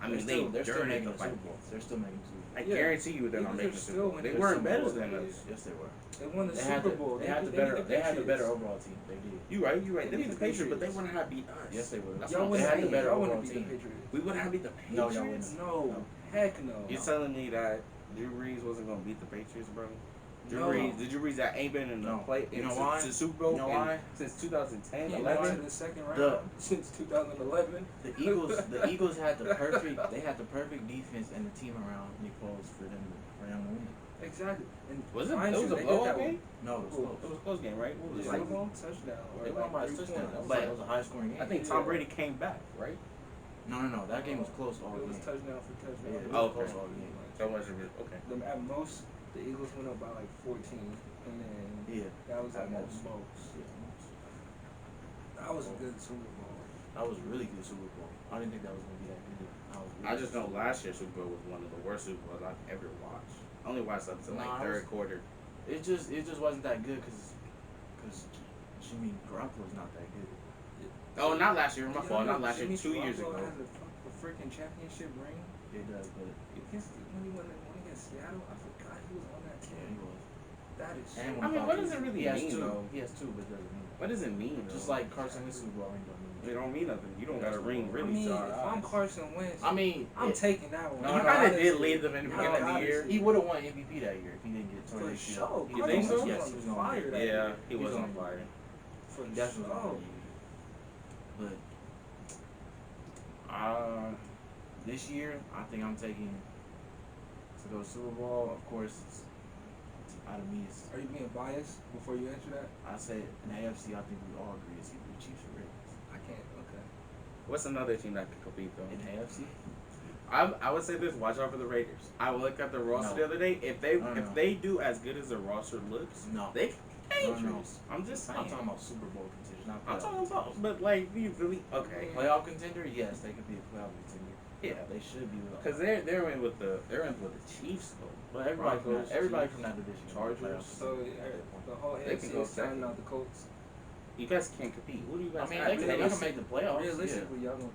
I mean, they're still dirted making the the Super Vikings. Bowl. They're still making the Super Bowl. I Yeah. guarantee you they're not Eagles making are the still Super Bowl. winning They the weren't Super better Bowl. than us. Yes, they were. They won the They Super had the, Bowl. they had the beat better. the They had the better Patriots. overall team. They did. You're right. You're right. They They beat the beat the Patriots, but they Patriots. wouldn't have beat us. Yes, they would. That's Y'all what I'm They had the saying. better y'all overall wouldn't beat the team. Patriots. We wouldn't have beat the No, Patriots. y'all wouldn't. No. Heck no. You're telling me that Drew Brees wasn't gonna beat the Patriots, bro? Drew No. Brees, the Drew Brees that ain't been in the No. play. You know to, why? To Super Bowl You know why? since 2010, He You know went 11. to the second round The- since 2011. The Eagles had the perfect. They had the perfect defense and the team around Nick Foles for them to win. Exactly. And Was it? mind It was you, a they did blowout that game. No, it was Cool. close. It was a close game, right? What was with it like like? one touchdown. Or They won by a 3 touchdown. points. That was a high scoring game. I think Tom Brady came back, right? No. That game was close all It was game. touchdown for touchdown. Yeah, It it was Oh, was okay. close all game. So much of it. Okay. At most, the Eagles went up by like 14, and then Yeah. that was at At most. most. That was a good Super Bowl. That was a really good Super Bowl. I didn't think that was gonna be that good. I just know last year's Super Bowl was one of the worst Super Bowls I've ever watched. I only watched up to Nah, like I third was- quarter. It just wasn't that good because Jimmy Garoppolo's not that good. Oh, not last year. My You fault. know, Not last year. Jimmy 2 years Garoppolo ago. has a freaking championship ring. It does, but When he won against Seattle, I forgot he was on that yeah, team. he was. That is. And I mean, what does it really he has mean, two. though? He has two, but it doesn't mean. What does it mean? Just though? like Carson Wentz Super Bowl ring don't mean. It don't mean nothing. You don't got a That's ring what- really. I mean, to if our I'm eyes. Carson Wentz, I mean, I'm taking that one. No, You no, kind of honestly, did lead them in the no, beginning of the year. he would have won MVP that year if he didn't get torn For ACL. sure. He You was think on- so? Yes, he was on Fire fire. that Yeah, year. he was He's on on fire. For He definitely was on sure. fire. But this year, I think I'm taking to go Super Bowl. Of course, it's out of me. Are you being biased before you answer that? I say in the AFC, I think we all agree it's either the Chiefs or Ravens. I can't. Okay. What's another team that could compete though? In the AFC, I would say this: watch out for the Raiders. I looked at the roster No. the other day. If they No. if they do as good as their roster looks, no. they can be No, dangerous. I'm just saying. I'm talking about Super Bowl contenders, not I'm playoff talking about, contenders. but like, you really okay? Playoff contender, yes, they could be a playoff contender. Yeah, They should be. because they're in with the Chiefs though. But everybody Broncos, from Chiefs, that division. Chargers. So the whole They can AFC go is counting second. out the Colts. You guys can't compete. Who do you I guys? mean, have? they can make the playoffs. Realistically, y'all gonna.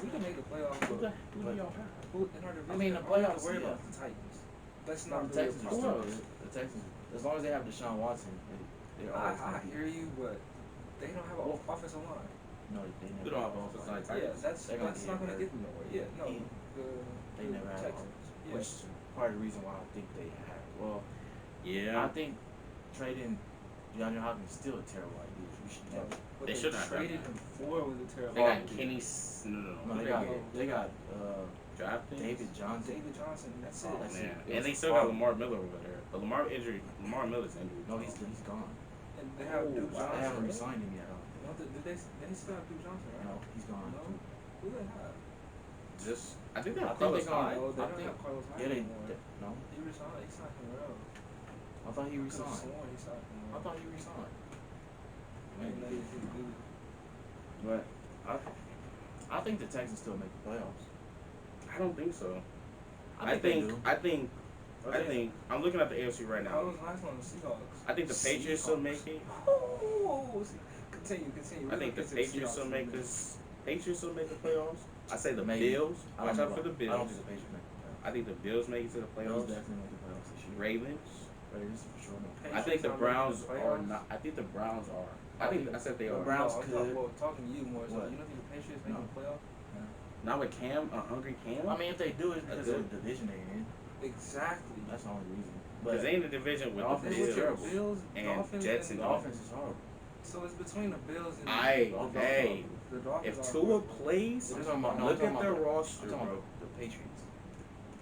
We can make the playoffs, Who but do y'all have? who in our division? I mean, the I'm not playoffs, worried yeah. about the Titans. Let's Yeah. not The really Texans are Who still else? good. The Texans, as long as they have Deshaun Watson, they're always I gonna be. hear you, but they don't have an offensive line. No, they We never don't had have offense like offense. Yeah, Titans. that's They're gonna that's get not gonna hurt. get them nowhere. Yeah, no, He- the They never had Texans. offense, Yeah. which is part of the reason why I think they have. Well, Yeah. I think trading DeAndre Hopkins is still a terrible idea. We should No, never. what They they should not have traded done him for was a terrible They got idea. Kenny. No. No, Who they they got get? they got Draft picks? David Johnson. David Johnson. That's it. Oh, Oh That's man, it. and they was still got horrible. Lamar Miller over there. But Lamar Miller's injured. No, he's gone. And they have Duke wow. They Johnson. haven't right? re-signed him yet. No, they still have Duke Johnson, right? No, he's gone. No. Who they have? Just I think they I have think Carlos they gone. Hyde. No, they I don't think- have Carlos Hyde Yeah, anymore. no. He resigned. He signed somewhere else. I thought he I could've resigned. sworn he signed I somewhere. thought he resigned. Maybe Maybe. he's good. But I think the Texans still make the playoffs. I don't think so. I think they do. I think I'm looking at the AFC right now. Carlos Hyde's on the Seahawks. I think the Patriots still make it. Oh, continue. I think the Patriots still make this. Patriots still make the playoffs. I say the Maybe. Bills. I Watch don't out for know. the I don't Bills. think the Patriots make the playoffs. I think the Bills make it to the Bills playoffs. definitely make the playoffs this year. Ravens. Ravens for sure. I think the Patriots Browns not making the are playoffs? not. I think the Browns are. I said they the are. Browns No, I'm could. talking to you more. So What? you don't think the Patriots No. making the playoffs? Not with Cam, a hungry Cam. I mean, if they do, it's because That's of the division they're in. Exactly. That's the only reason. Because But they in the division with the the offense Then is with your Bills. terrible. Bills, and Dolphins, Jets the and offense is horrible. So it's between the Bills and Hey, the Dolphins. hey. The Dolphins If are Tua horrible. plays, I'm talking about, no, look I'm at talking their about roster, I'm talking bro. about the Patriots.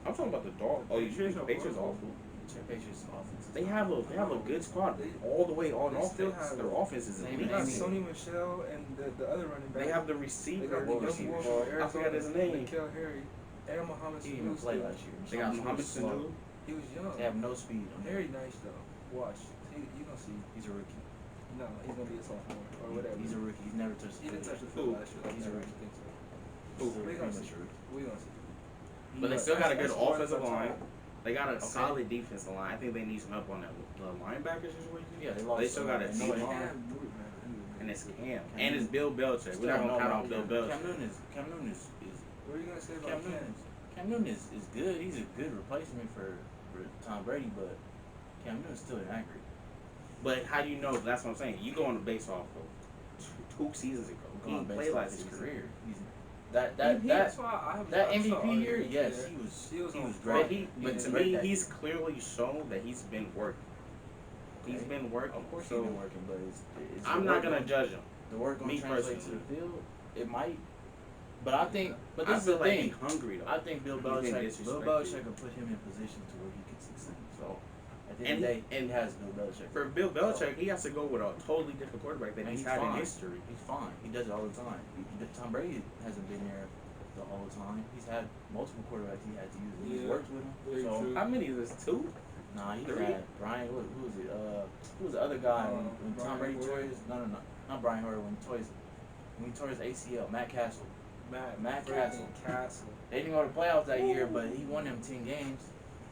I'm talking about the Dolphins. Oh, you think the Patriots awful? The Patriots offense. They have a good squad all the way on They still offense. have- Their offense is They They elite. got I mean- Sony Michelle and the other running back. They have the They receiver. got the What young receiver? boy from Arizona. I forgot his name. Nikhil Harry. And Muhammad He didn't even Sanu. play last year. They got Sanu Mohamed was slow. Sanu. He was young. They have no speed on him. Very nice though. Watch. You gonna see. He's a rookie. No, he's gonna be a sophomore or whatever. He's a rookie. He's never touched the He didn't touch field. the field Who? last year. Like He's a that, I rookie. think so. Who? We Pretty gonna much see. a rookie. We gonna see. But they still got a good That's one offensive touch line. on. They got a Okay. solid defensive line. I think they need some help on that linebacker situation. Yeah, they lost. They still got a no, decent they- line. And it's Cam. Cam And it's Bill Belichick. We're not Still gonna count no, out Bill Cam Belichick. Newton is What are you gonna say about Cam Cam? Newton. Cam Newton is good. He's a good replacement for Tom Brady, but Cam Newton's still inaccurate. But how do you know? That's what I'm saying. You go on the base off of two seasons ago. He Going didn't based play off last his season. career. He's That's why I have that I saw MVP year, arguments yes, there. he was on great. But But to great me, that he's year. clearly shown that he's been working. He's Okay. been working. Of course, so he's been working, but it's I'm the not work gonna gonna- judge him. The work gonna me translate to the personally. field. It might, but I think. But I this is feel the like thing. he's hungry though. I think Bill He's been Belichick disrespected. will put him in position to where he can succeed. So at the And- end of the day, and he has Bill Belichick. For Bill Belichick, he has to go with a totally different quarterback than And he's he's had in fine. history. He's fine. He does it all the time. Tom Brady hasn't been there the whole time. He's had multiple quarterbacks he had to use. He's Yeah. worked with him. Very So true. How many is this? Two? nah, he Three? had Brian. Who was it? Who was the other guy when Tom Brian Brady tore Hoyer. his? No, not Brian Hoyer. When he tore his ACL, Matt Castle. Matt freaking Castle. They didn't go to the playoffs that year, but he won them 10 games.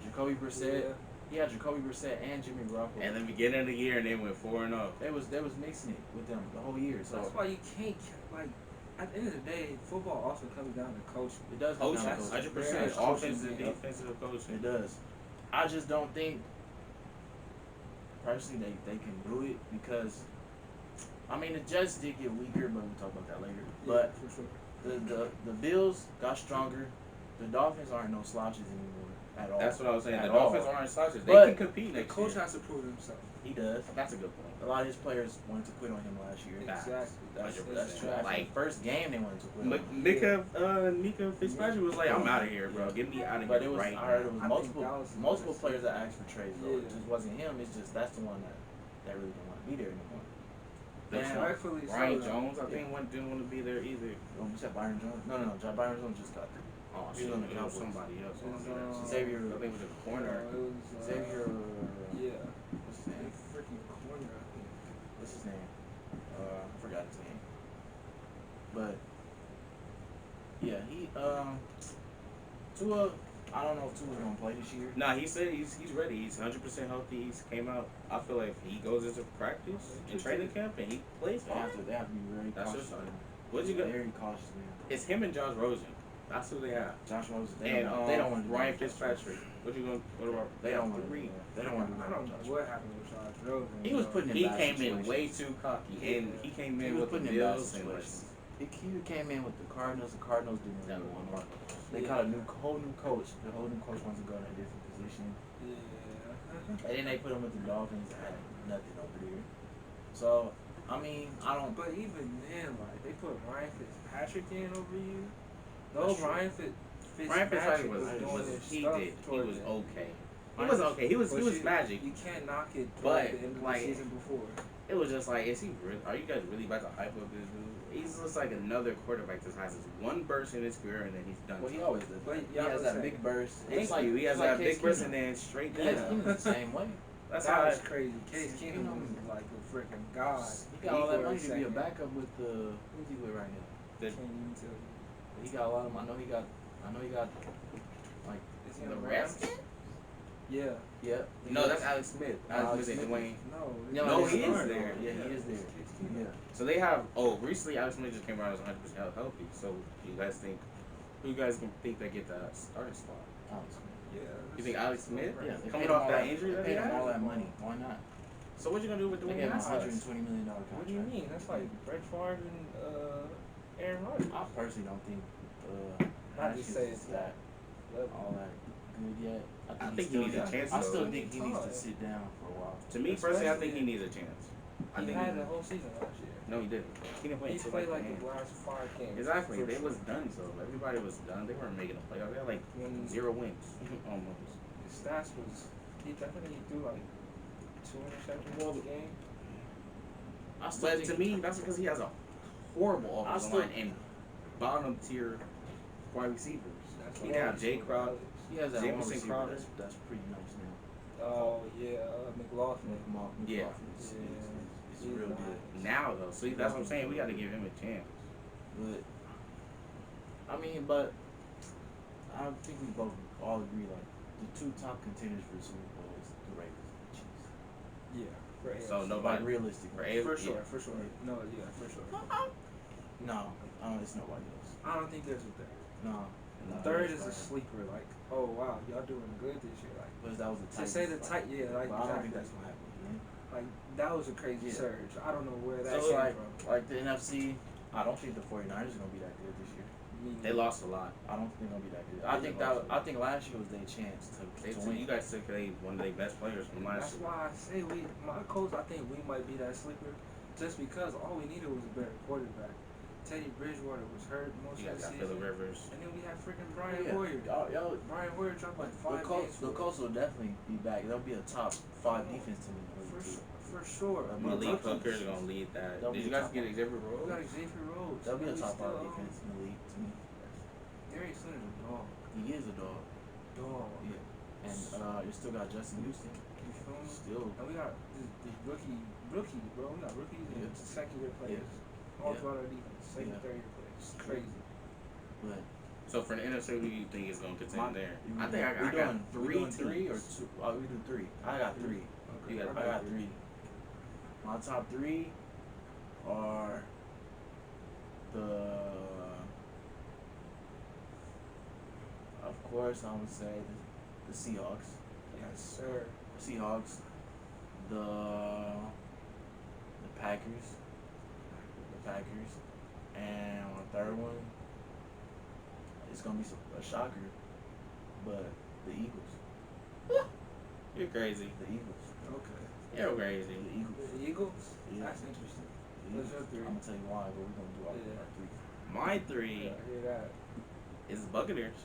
Jacoby Brissett. Yeah. He had Jacoby Brissett and Jimmy Garoppolo. And the beginning of the year, and they went 4-0. They was mixing it with them the whole year. So That's why you can't like. At the end of the day, football also comes down to coaching. it does come Coaching, down to coaching. 100%. Very Offensive, coaching. defensive coaching. It does. I just don't think personally they can do it because I mean the Jets did get weaker, but we'll talk about that later. But for sure. the Bills got stronger. The Dolphins aren't no slouches anymore at all. That's what I was saying. At The all. Dolphins aren't slouches. They But can compete The next coach year. has to prove himself. He does. That's a good point. A lot of his players wanted to quit on him last year. Facts. Exactly. That's 100%. true. After Like, the first game, they wanted to quit on him. Mika Fitzpatrick was like, I'm out of here, bro. Get me out of But here it was right I heard now. it was I think multiple Dallas is multiple gonna players see. that asked for trades though. Yeah. It just wasn't him. It's just that's the one that really didn't want to be there anymore. That's And rightfully Brian so. Jones, I think, didn't want to be there either. you said Byron Jones? No. Byron Jones just got there. Oh, He's shit. on the It was Cowboys. somebody else. It was, I Xavier. think it was a corner. It was, Xavier. Yeah. What's his name? Freaking corner, I think. What's his name? I forgot his name. But yeah, Tua. I don't know if Tua's gonna play this year. Nah, he said he's ready. He's 100% healthy. He's came out. I feel like if he goes into practice and training camp and he plays They fine. have to be very That's cautious. just What'd you go? Very cautious, man. It's him and Josh Rosen. That's who they have. Josh Rosen. And They don't want to do Ryan that with Josh Fitzpatrick. What you going? What about? They don't want to three. do that. They don't want to do I that. don't with know Josh what happened with Josh Rosen. He was bro. putting in He bad came in situations. way too cocky, and he came He in was with the putting in bad Bills and like, situations. Ikea came in with the Cardinals. The Cardinals didn't really That want one. him. They got a whole new coach. The whole new coach wants to go in a different position. Yeah. And then they put him with the Dolphins. Had nothing over there. So I mean, I don't. But even then, like they put Ryan Fitzpatrick in over you. That's No, true. Ryan Fitzpatrick Fitzpatrick was doing his stuff he toward was the okay. He Ryan was Fitz- okay. He was but magic. You can't knock it toward But the end of like the season before. it was just like, is he really? Are you guys really about to hype up this dude? He's just like another quarterback that has this one burst in his career and then he's done. Well, he always does. But He has that big burst. Thank Like, you. He has like that Case big burst Keenum. and then straight Case down. Keenum's the same way. That's That how. was crazy. Case Keenum was like a freaking god. He got all that money to be a second. backup with the. Who's he with right now? Can't even tell you. He got a lot of. I know he got. Like Is he The on the Redskins? Rams? Yeah. Yep. No, that's Alex Smith. Alex Smith and Dwayne. No, he is there. Yeah, he is there. Yeah. So they have. Oh, recently Alex Smith just came out as 100% healthy. So you guys think? Who you guys can think that get that starting spot? Alex Smith. Yeah. You think Alex Smith? Yeah, they Coming paid him off all that injury that they he paid him all had? that money. Why not? So what you gonna do with They Dwayne gave him a Haskins? $120 million contract. What do you mean? That's like Brett Favre and Aaron Rodgers. I personally don't think Not to Haskins say is it's that level. all that good yet. I think he needs a chance, I still though. think he needs to sit down for a while. To me personally, I think he needs a chance. I He think had the whole season last year. no, he didn't. He didn't play He until played like the the end. last 5 games. Exactly, For they sure. was done. So everybody was done. They weren't making a playoff. They had like When 0 wins almost. his stats was, he definitely threw like 2 interceptions a game. I still But think to me, that's because he has a horrible I offensive still- line and bottom tier wide receivers. That's He what can I have was Jay doing. Crowder. he has that one Jameson receiver Crowder. that's pretty nice now. Oh yeah, McLaughlin. Yeah. It's He's real nice. good. Now though, see that's what I'm saying. We got to give him a chance. But I mean, but I think we both all agree like the 2 top contenders for the Super Bowl is the Ravens and the Chiefs. Yeah. For So AFC. nobody Like realistic. for AFC. For sure, for sure. No, yeah, for sure. No, it's nobody else. I don't think there's a third. No. Third is a sleeper. Like, oh wow, y'all doing good this year. Like, Because that was the to Titans. say the tight, yeah, like But I don't exactly. think that's gonna happen again. Like that was a crazy Yeah. surge. I don't know where that So came from. like the NFC, I don't think the 49ers are gonna be that good this year. They lost a lot. I don't think they're gonna be that good. They I think last year was their chance to You win. guys took one of their best players from That's last year. why I say my coach. I think we might be that sleeper, just because all we needed was a better quarterback. Teddy Bridgewater was hurt most You of guys the got Phillip season, Rivers. and then we had freaking Brian Yeah. Hoyer. Y'all, Brian Hoyer dropped like 5 games. the Colts will definitely be back. They'll be a top 5 defense team in the league too. For sure. Malik Hooker is gonna lead that. They'll Did be you guys top get one. Xavier We Rhodes? got Xavier Rhodes. They'll be a He's top 5 still- defense in the league to me. Darius Leonard's a dog. He is a dog. Dog. Yeah. And you still got Justin Houston. You feel me? Still. And we got this rookies, bro. We got rookies and Yeah. second year players. All Yeah. throughout our defense. Second, Yeah. third year players. It's crazy. But So for the NFC, who do you think is gonna contend there? I think I we got doing 3 or teams. 2. Oh, we do 3. I got 3. You got- I got 3. My top 3 are of course, I would say the Seahawks. Yes, sir. Seahawks, the Packers, and my third one, it's gonna be a shocker, but the Eagles. You're crazy. The Eagles. Okay. You're crazy. The Eagles. The Eagles? Yeah. That's interesting. The What's your Eagles. 3? I'm gonna tell you why, but we're gonna do Yeah. our 3. My 3 Yeah, I hear that. is Buccaneers.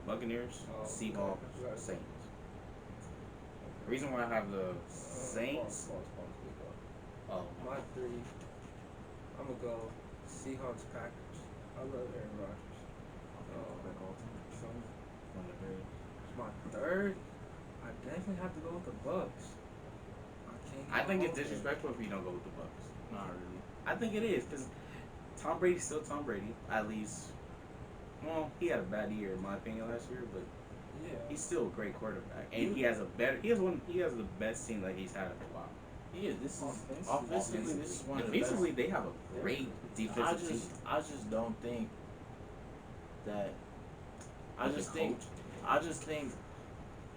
Buccaneers, Oh, Seahawks, okay. Saints. The reason why I have the Saints. Pause. Oh, My 3, I'm gonna go Seahawks, Packers. I love Aaron Rodgers. Back all time. So one of the three. my third, I definitely have to go with the Bucks. I think it's disrespectful. disrespectful if you don't go with the Bucks. Not really. I think it is because Tom Brady's still Tom Brady. At least, well, he had a bad year in my opinion last year, but Yeah. he's still a great quarterback, and he has the best team that he's had in a while. He is. This is Offensively. offensively. This is one of the best. Defensively, they have a great defensive team. I just don't think that. I With just the think. coach. I just think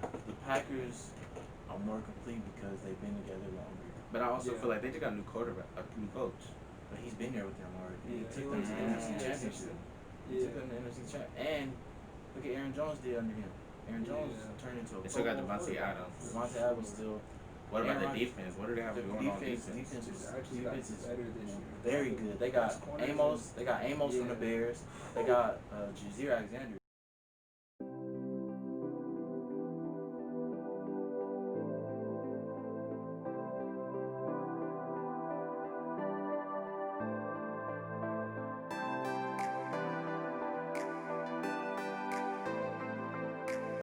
the Packers are more complete because they've been together longer. But I also Yeah. feel like they just got a new quarterback, a new coach. but he's been there with them already. Yeah, He took he them was to the there. NFC Championship. He Yeah. took them to the NFC Championship. And look at Aaron Jones did under him. Aaron Jones Yeah. turned into a They still got Pro Bowl Devontae quarterback. Adams. Devontae Adams still. What about Aaron the Rodgers- defense? What do they have The going on defense, defense? defense, It's was, actually got defense is better this year. very good. They got Corners Amos. They got Amos from the Yeah. Bears. They got Jazeer Alexander